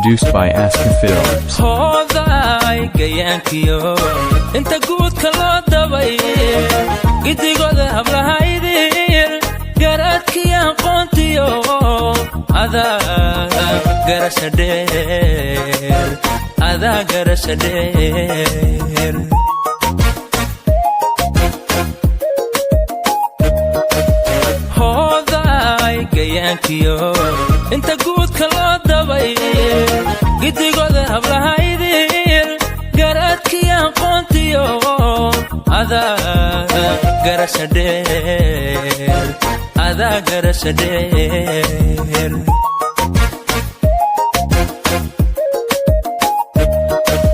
Produced by Aska Films. هذا كيانكيو انت قوت كلا دبي قدي قد هبلها يدير قرأت كيان قنتيو هذا قرش دير هذا قرش دير هذا كيانكيو انت قوت كلا دبي قدي قد هبلها يدير قرأت كيان قنتيو هذا قرش دير هذا قرش دير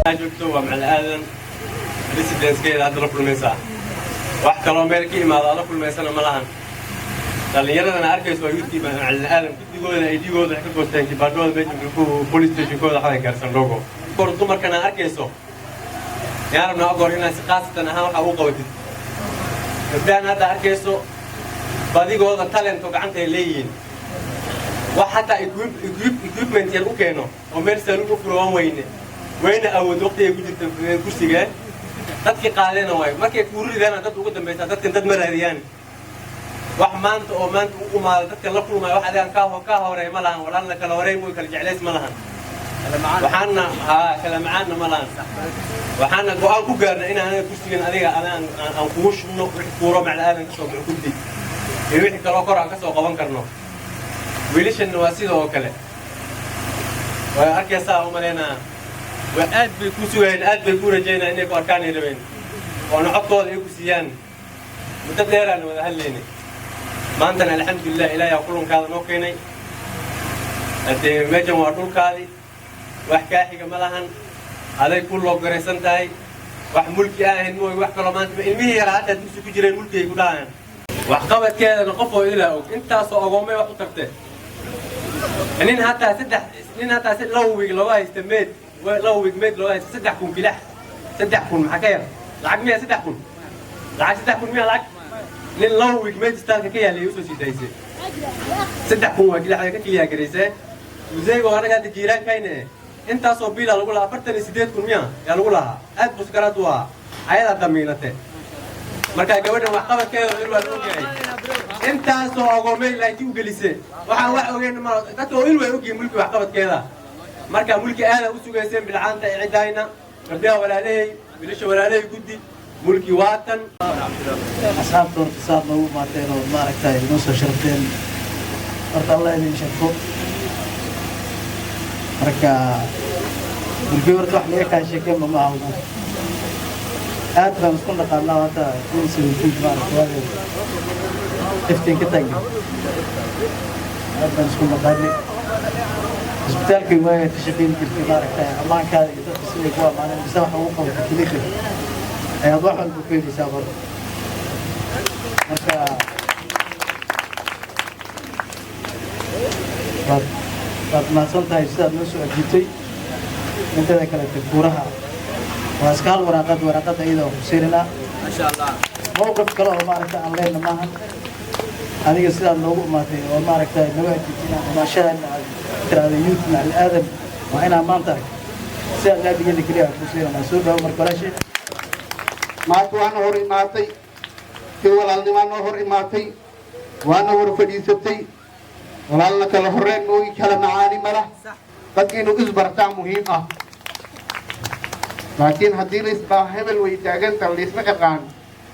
جبتوا مع الآذن ريسيدنس كده هذا رفل المساء واحد كلام مالكي ما هذا رفل المساء ملان لأن يلا أنا أركز ويجي مع الآذن كنت يقول أنا يجي يقول حكي قلت لك بعدين بيجي بيكون بوليس تيجي يقول حاجة كارسن لوجو كورتو مركنا أركزه يعني أنا أقول هنا سقاط أنا هم حقوق ودي بدأنا هذا أركزه بعدين يقول هذا تالنت وقعنت لين وحتى equipment يلقوا كانوا ومرسلوا كفروا وين أول وقت يجي الكرسي جاء تدك قالنا واي ما كي كوري ده أنا تدك قدام بيت تدك تد مرهريان وحمانت ومانت وما تدك الله كل ما واحد يعني كاه وري ملان ولا لنا كلا وري مو كلا جعلس ملان وحنا كلام معنا ملان وحنا قال كوجرنا إن أنا كرسي أنا أنقوش إنه كورة مع الآن كسر كودي يروح كلا كورة كسر قوان كرنا ويليش إنه واسيد وكله وأكيد ساهم لنا وأد بكوسوين أد بكورة جينا إنك أركان يلوين ونحطه ليكوسيان متديران ولا هليني ما عندنا الحمد لله إلهي يقولون كذا نوكيني أدي مجمع وارتول كذي وحكاحي كملهن هذا كله قريسان تاي وحملك أهين مو وحكلا ما أنت المية رأتها تمسك جري الملك يقولان وحقبت كذا نقفه إلى أنت صاغومي وحطرته إنين حتى سدح إنين حتى سد لو استمد لو ميد لو سدح كون كلاح سدح كون حكاية العق مية سدح كون العق سدح كون مية العق لين لو ميد استاك كيا اللي يوسف سيدايسه سدح كون وكلاح كيا كريسة وزي وأنا قاعد جيران كاينة أنت صوبيلا لو قلها فرتني سيدات كون مية يا لو قلها أد بسكراتوا عيال دمينته مركا جونا وحقبت كذا غير والوجاي أنت صاغومي لا يجيو جلسة واحد وين ما تتو إلو يوجي ملك وحقبت كذا مركا ملك أنا وسوق سين بالعام تعيدينا ربيع ولا ليه بلش ولا ليه جدي ملكي واتن أصحاب دور اتصال لو ما تيرو ما ركتاي نص شرطين أرد الله يدين شكو مركا ملكي ورد واحد ليه كان شكل ما هو أدرى مسكون لقنا وقتا ينسي وجود مارك وهذا تفتين كتاجي أدرى مسكون لقنا إسبتال كيما تشقين في مارك تاعي الله كذا يتصل يقوى معنا بسبب حقوقه وتكليفه أيضاح البكير يسافر مركا بعد ما صلت هاي السنة نسوا جيتي من كذا كلا تكورها وأسكال ورقات أيضا وسيرنا ما شاء الله موقف كلا ومارك الله معها هذه السنة اللي ما في ومارك نوعتي ما شاء ترى اليوت مع الآدم وأنا ما أنترك سنة لا بيجي كليا وسيرنا سوبر ومركلاشي ما كوانا هوري ماتي كوالالني ما هوري ماتي وانا هور فديستي ولالنا كلا هورين موي كلا معاني ملا لكنه إصبرتا مهمة لكن هدي ليس هبل ويتاجن تليس مكان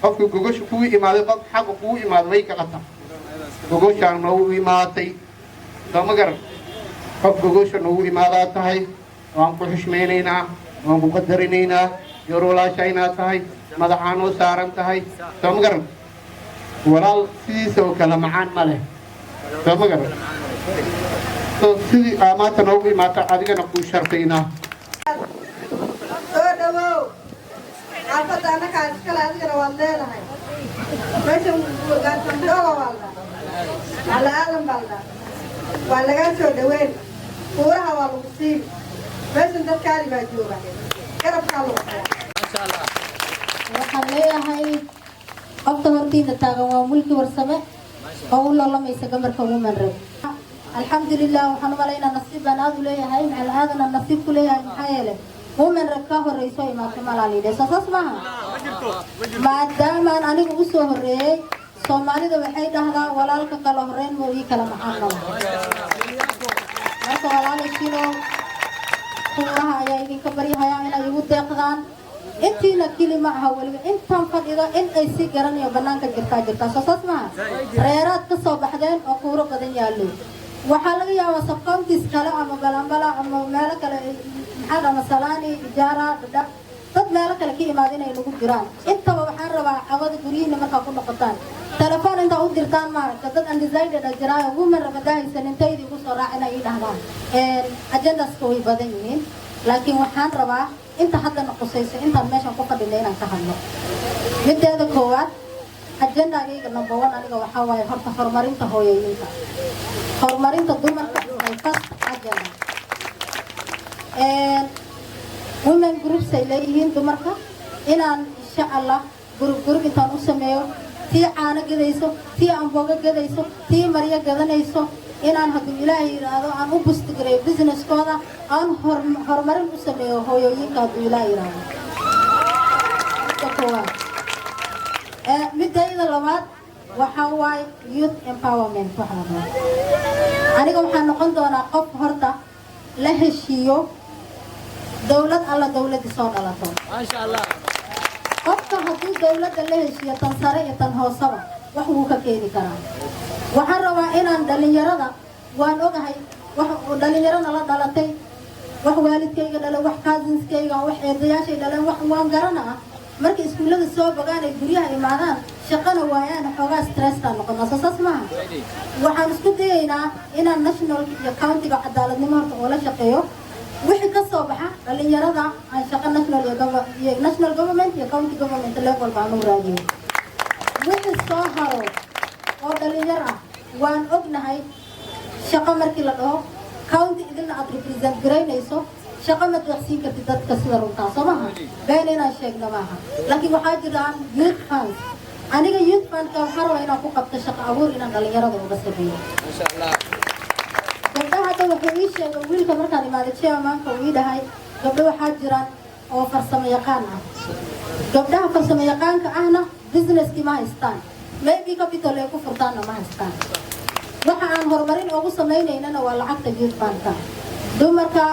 قف جوجوش كوي إمادة قف حق كوي إمادة ويك قطع جوجوش عن نووي ماتي تمجر قف جوجوش نووي إمادة تهاي وان كلش مينينا وان بقدرينينا يرولا شينا تهاي مدحانو سارم تهاي تمجر ولال سيسو كلامعان ماله تمجر تو سيدي أمات نووي ماتا عادي نقول شرطينا أنا كان كلا أذكر والله هاي ماشي وقال تمدوا والله على عالم بالله والله كان شو دوين كورها والله مصيب ماشي أنت كاري بجورا كرب كالو ما شاء الله وحليها هاي qofka hortiina taagan waa mulki warsame oo u loolameysa gabarka ugu manrab الحمد لله وحنا مالينا نصيب أنا أقول ليه هاي مع هذا النصيب كله محايلة ومن ركاه الرئيس ما كمال عليه ده أساس ما ما دام أنا أقصه الرئيس Somali da waxay dhahdaa walaalka kala horeen ma ii kala maxaano marka walaalkiino kuwaha ayaa idinka baryahayaa inay igu deeqdaan intiina kilima aha waliba intaan fadhido in ay si garanayo banaanka jirtaa soo ma reeraad ka soo baxdeen oo quuro badan yaalo waxaa laga yaabaa sabqoontiis kale ama balambala ama meel kale maxaa masalaani ijaara dad meel kale ka imaad inay lagu jiraan intaba waxaan rabaa cawada guriyiina markaa ku noqotaan telefoon inta u dirtaan maaragta dad undecided jiraayo women rabadahaysan intaydi ugu soo raacina ii dhahdaan agendaska way badan yihiin laakiin waxaan rabaa inta hadda noqosayso intaan meeshan ku fadhinay inaan ka hadlo mideeda koowaad agendagayga number 1 aniga waxaa waaye horta horumarinta hooyooyinka horumarinta dumarka ay first agenda women groups ay leeyihiin dumarka inaan insha Allah group intaan u sameeyo tii caana gadayso tii ambooga gadayso tii mariya gadanayso inaan hadii ilaahay yiraahdo aan u bustigareeyo businesskooda aan horumarin u sameeyo hooyooyinka hadii ilaahay yiraahdo midayda labaad waxaa waaye youth empowerment aniga waxaan noqon doonaa qof horta la heshiiyo dawlad alla dawladii soo dhalato maasha Allah qofka haddii dawladda la heshiiyo tan sare iyo tan hoosaba wax wuu ka keeni karaa waxaan rabaa inaan dhalinyarada waan ogahay wax dhalinyarada la dhalatay wax waalidkayga dhalay wax cousinskayga wax eedayaashay dhaleen wax waan garanaa markii iskuulada soo bogaanay guryaha imaadaan shaqana waayaan xoogaa stress-ka noqon asaas maaha waxaan isku dayaynaa inaan national iyo county-ga cadaaladnimo horta oo la shaqeeyo wixii ka soo baxa dhalinyarada aan shaqo national government iyo county government level baan u raadiyo wixii soo haro oo dhalinyar ah waan ognahay shaqo markii la dhaho county idilna aad represent garaynayso shaqo ma deeqsiin kartid dadka sida runtaa soo maaha been inaan sheegno maaha laakiin waxaa jiraan youth funds aniga youth fundka waxaa rabaa inaan ku qabto shaqo abuur inaan dhalinyarada uga sameeyo masha Allah gabdhaha hadda wuxuu ii sheegay wiilka markaan imaaday chairmanka uu ii dhahay gabdho waxaa jiraan oo farsamo yaqaan ah gabdhaha farsamo yaqaanka ahna businesskii ma haystaan maybe capital ay ku furtaanna ma haystaan waxa aan horumarin ugu sameynaynana waa lacagta youth fundka dumarka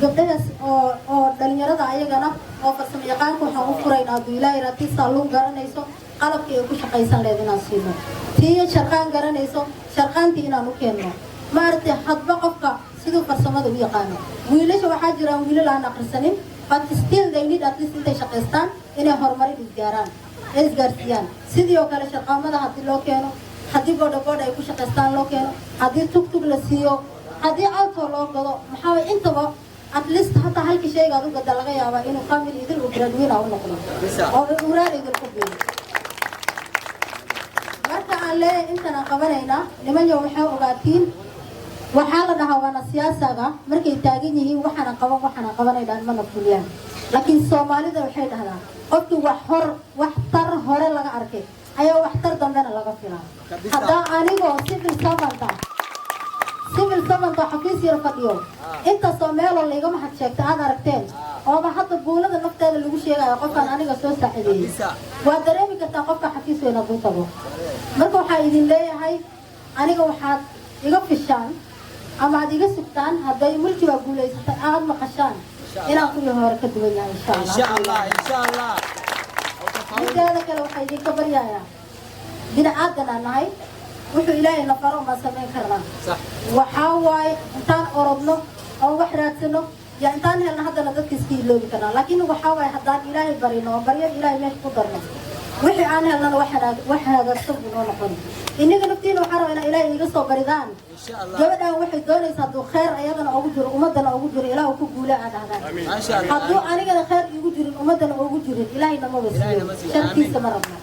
gabdhahaas oo dhalinyarada ayagana oo farsamo yaqaanka waxaan u furaynaa hadduu ilaahay raadtii saaluun garanayso qalabkii ay ku shaqaysan leed inaan siino tii sharqaan garanayso sharqaantii inaan u keenno maartay hadba qofka sidoo farsamada u yaqaan wiilasha waxa jiraan wiilal aan aqrisanin but still they need at least intay shaqeystaan inay horumarin isgaarsiiyaan sidoo kale shaqamada hadii loo keeno hadii godobod ay ku shaqeystaan loo keeno hadii tugtug la siiyo hadii auto loo gado maxaa way intaba at least hatta halkii shayga aad u gada laga yaabaa inuu family idil u graduate u noqdo oo uraad idil ku biiro marka aan leeyahay intaan qabanaynaa nimanyo waxay ogaatiin waxaa la dhahaa wana siyaasaga markay taagan yihiin waxaan qabanayaan mana fuliyaan laakiin Soomaalida waxay dhahdaan qofkii wax tar hore laga arkay ayaa wax tar dambena laga filaa hadda anigoo civil servant xafiis yar fadhiyo inta Soomaaliya laga mahad sheegtay aad aragteen oo hadda buulada nafteeda lagu sheegayo qofkan aniga soo saacideeyay waa dareemi kartaa qofka xafiis weyn uu tago marka waxa idin leeyahay aniga waxaad iga fishaan ama aad iga sugtaan hadday mulkiga guuleysatay aad maqashaan inaan ku hore ka duwan yahay insha Allah mideeda kale waxay idinka baryayaa bini'aadana nahay wuxuu ilaahay na faro ma sameyn karnaa waxaa waaye intaan orodno oo wax raadsano yaa intaan helna haddana dadka iska iloobi karnaa laakiin waxaa waaye haddaan ilaahay barino oo baryo ilaahay meesha ku darno wixii aan helnana wax hagaagsan buu noo noqon inaga naftiina waxaa rabaa inaa ilaahay iga soo baridaan gabadhaan waxay doonaysaa hadduu khayr ayadana ugu jiro ummadana ugu jiro ilaahu ku guula aad dhahdaan hadduu anigana khayr igu jirin ummadana ugu jirin ilaahay nama wasiiyo sharkiisa ma rabno